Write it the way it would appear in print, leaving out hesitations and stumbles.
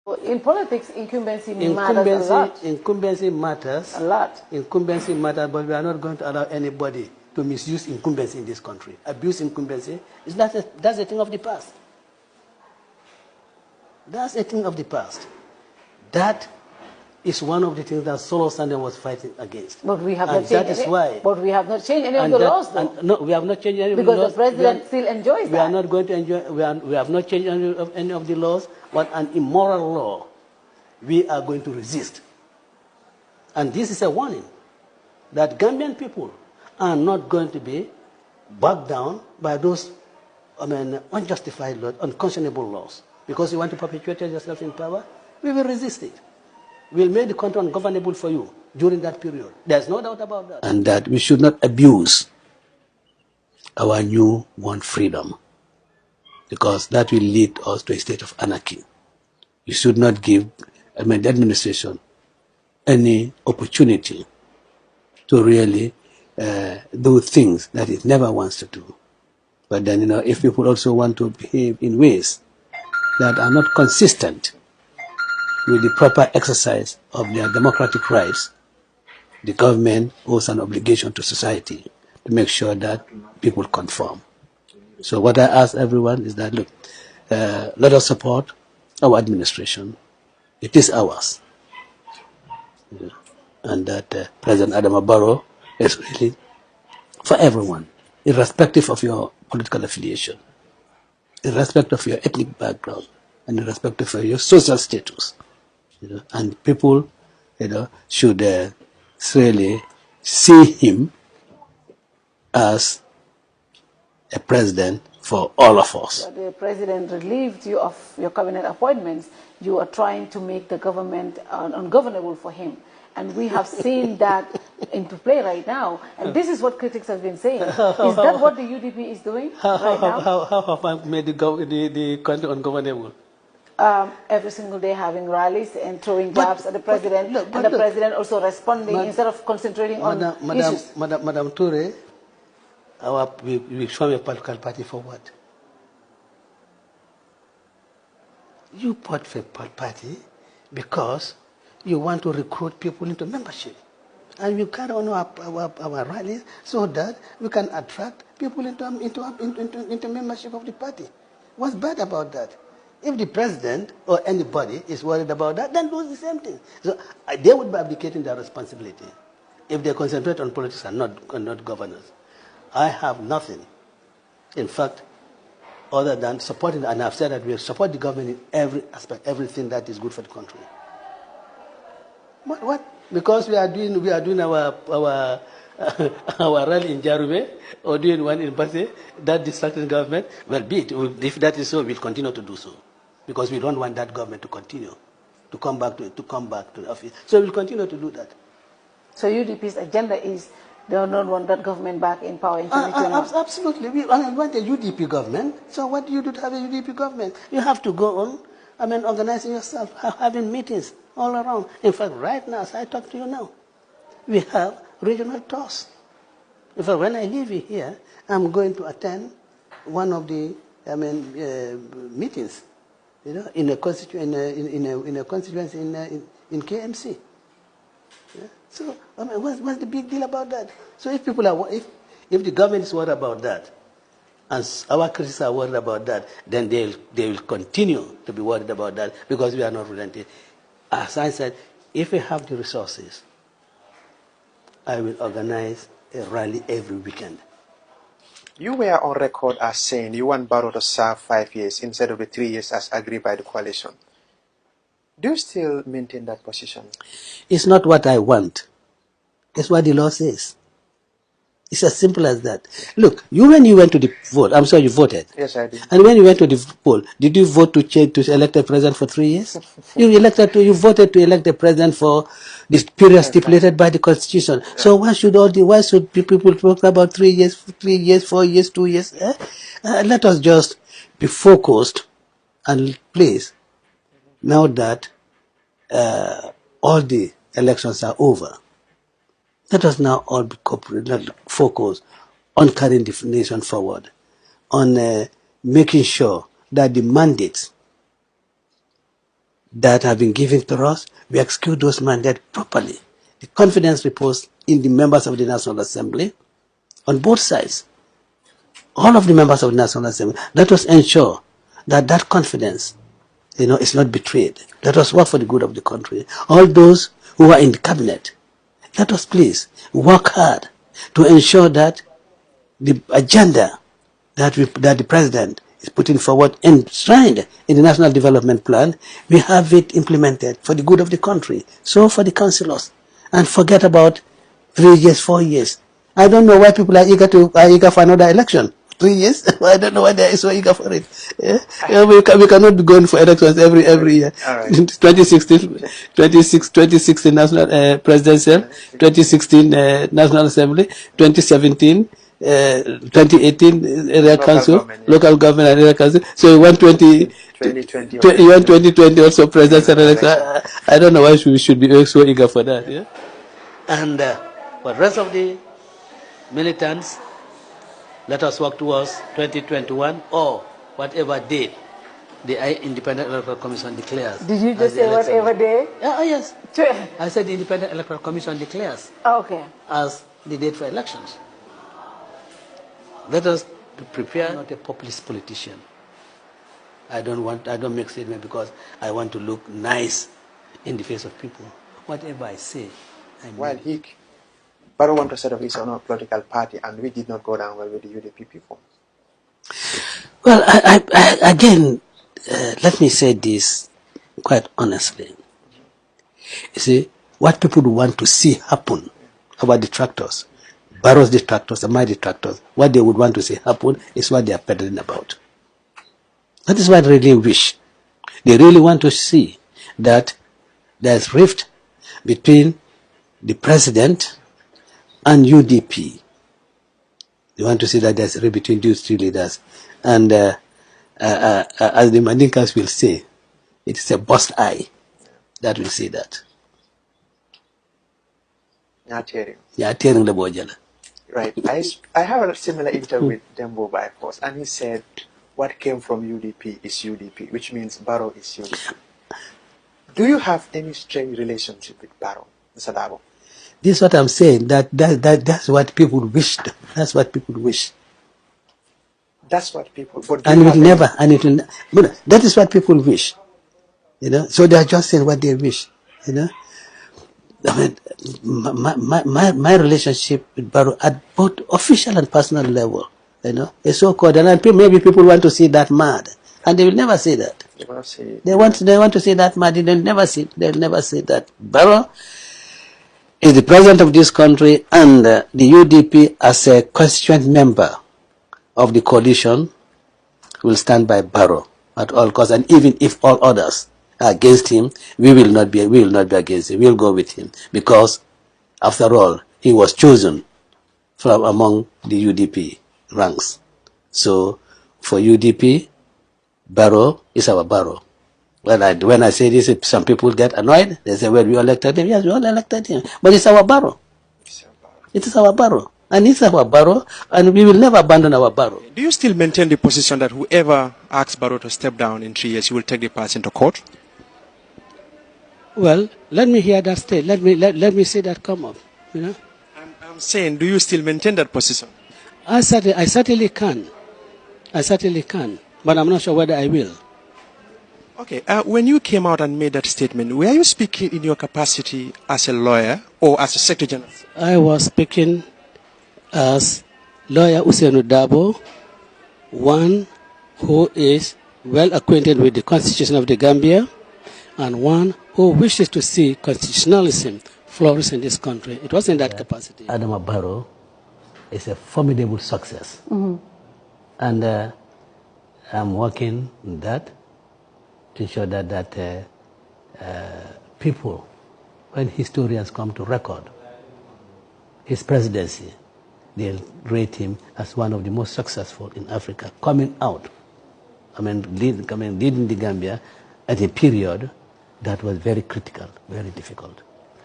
In politics, incumbency matters a lot. Incumbency matters. A lot. Incumbency matters, but we are not going to allow anybody to misuse incumbency in this country. Abuse incumbency is that's a thing of the past. That's a thing of the past. That is one of the things that Solo Sanders was fighting against. But we have not changed any. But we have not changed any of the laws, though. No, we have not changed any of the laws. Because the president still enjoys that. We are not going to enjoy. We have not changed any of the laws. But an immoral law, we are going to resist. And this is a warning that Gambian people are not going to be bogged down by those, unjustified laws, unconscionable laws. Because you want to perpetuate yourself in power, we will resist it. We'll make the country ungovernable for you during that period. There's no doubt about that. And that we should not abuse our new-won freedom, because that will lead us to a state of anarchy. We should not give the administration any opportunity to really do things that it never wants to do. But then, if people also want to behave in ways that are not consistent with the proper exercise of their democratic rights, the government owes an obligation to society to make sure that people conform. So what I ask everyone is that, look, let us support our administration. It is ours. And that President Adama Barrow is really for everyone, irrespective of your political affiliation, irrespective of your ethnic background, and irrespective of your social status. And people, should really see him as a president for all of us. The president relieved you of your cabinet appointments. You are trying to make the government ungovernable for him. And we have seen that into play right now. And this is what critics have been saying. Is that what the UDP is doing right now? How have I made the country ungovernable? Every single day having rallies and throwing jabs at the president, and the president also responding instead of concentrating on issues. Madam Toure, we form a political party for what? You put for a party because you want to recruit people into membership. And we carry on our rallies so that we can attract people into membership of the party. What's bad about that? If the president or anybody is worried about that, then do the same thing. So they would be abdicating their responsibility if they concentrate on politics and not governance. I have nothing, in fact, other than supporting, and I've said that we support the government in every aspect, everything that is good for the country. What? Because we are doing our our rally in Jarube or doing one in Base, that distracting government, well, be it. If that is so, we'll continue to do so. Because we don't want that government to continue, to come back to the office. So we'll continue to do that. So UDP's agenda is they don't want that government back in power in 2021? Absolutely. We want a UDP government. So what do you do to have a UDP government? You have to go on, organizing yourself, having meetings all around. In fact, right now, as I talk to you now, we have regional tours. In fact, when I leave here, I'm going to attend one of the meetings, in a constituency in KMC. Yeah? So what's the big deal about that? So if people are, if the government is worried about that, and our critics are worried about that, then they will continue to be worried about that because we are not relenting. As I said, if we have the resources, I will organize a rally every weekend. You were on record as saying you want Barrow to serve 5 years instead of the 3 years as agreed by the coalition. Do you still maintain that position? It's not what I want. It's what the law says. It's as simple as that. Look, when you went to the vote, I'm sorry, you voted. Yes, I did. And when you went to the poll, did you vote to elect a president for 3 years? You voted to elect a president for this period stipulated by the Constitution. Yeah. So why should people talk about 3 years, 4 years, 2 years? Let us just be focused and please, now that all the elections are over, let us now all be focused on carrying the nation forward, on making sure that the mandates that have been given to us, we execute those mandates properly. The confidence reposed in the members of the National Assembly on both sides. All of the members of the National Assembly, let us ensure that that confidence, is not betrayed. Let us work for the good of the country. All those who are in the cabinet, let us please work hard to ensure that the agenda that the president is putting forward, enshrined in the National Development Plan, we have it implemented for the good of the country. So for the councillors, and forget about 3 years, 4 years. I don't know why people are eager for another election. 3 years? I don't know why they are so eager for it. Yeah? We cannot be going for elections every year. All right. 2016 national presidential, 2016 National Assembly, 2017. 2018 area council, local government and area council. So you want 2020 also presidential election. I don't know why we should be so eager for that. Yeah. And for the rest of the militants, let us work towards 2021 or whatever date the Independent Electoral Commission declares. Did you just say whatever day? Yes. I said the Independent Electoral Commission declares as the date for elections. Let us prepare. I'm not a populist politician. I don't make statements because I want to look nice in the face of people. Whatever I say, I mean. Well, Barrow wanted to set up his own political party, and we did not go down well with the UDP people. Well, again, let me say this quite honestly. You see, what people want to see happen about detractors, Barrow's detractors and my detractors, what they would want to see happen is what they are peddling about. That is what they really wish. They really want to see that there's rift between the president and UDP. They want to see that there's a rift between these three leaders. And as the Mandinkas will say, it is a bust eye that will see that. Yeah, tearing the bojala. Right. I have a similar interview with Dembo by post, and he said, what came from UDP is UDP, which means Barrow is UDP. Do you have any strange relationship with Barrow, Mr. Dabo? This is what I'm saying, that's what people wished. That's what people wish. That's what people... But that is what people wish. So they are just saying what they wish. I mean, my relationship with Barrow at both official and personal level, is so cordial. And maybe people want to see that mad, and they will never say that. They want to see that mad. They'll never say that. Barrow is the president of this country, and the UDP, as a constituent member of the coalition, will stand by Barrow at all costs. And even if all others against him, we will not be against him. We will go with him, because after all, he was chosen from among the UDP ranks. So for UDP, Barrow is our Barrow. When I say this, some people get annoyed. They say, well, we elected him. Yes, we all elected him, but it's our Barrow. It is our Barrow, and it's our Barrow, and we will never abandon our Barrow. Do you still maintain the position that whoever asks Barrow to step down in 3 years, you will take the person to court? Well, let me hear that state. Let me see that come up. I'm saying, do you still maintain that position? I certainly can. But I'm not sure whether I will. Okay. When you came out and made that statement, were you speaking in your capacity as a lawyer or as a Secretary General? I was speaking as lawyer Ousainou Darboe, one who is well acquainted with the Constitution of the Gambia, and one who wishes to see constitutionalism flourish in this country. It was in that capacity. Adama Barrow is a formidable success. And I'm working on that to ensure that people, when historians come to record his presidency, they'll rate him as one of the most successful in Africa, coming out, leading the Gambia at a period that was very critical, very difficult.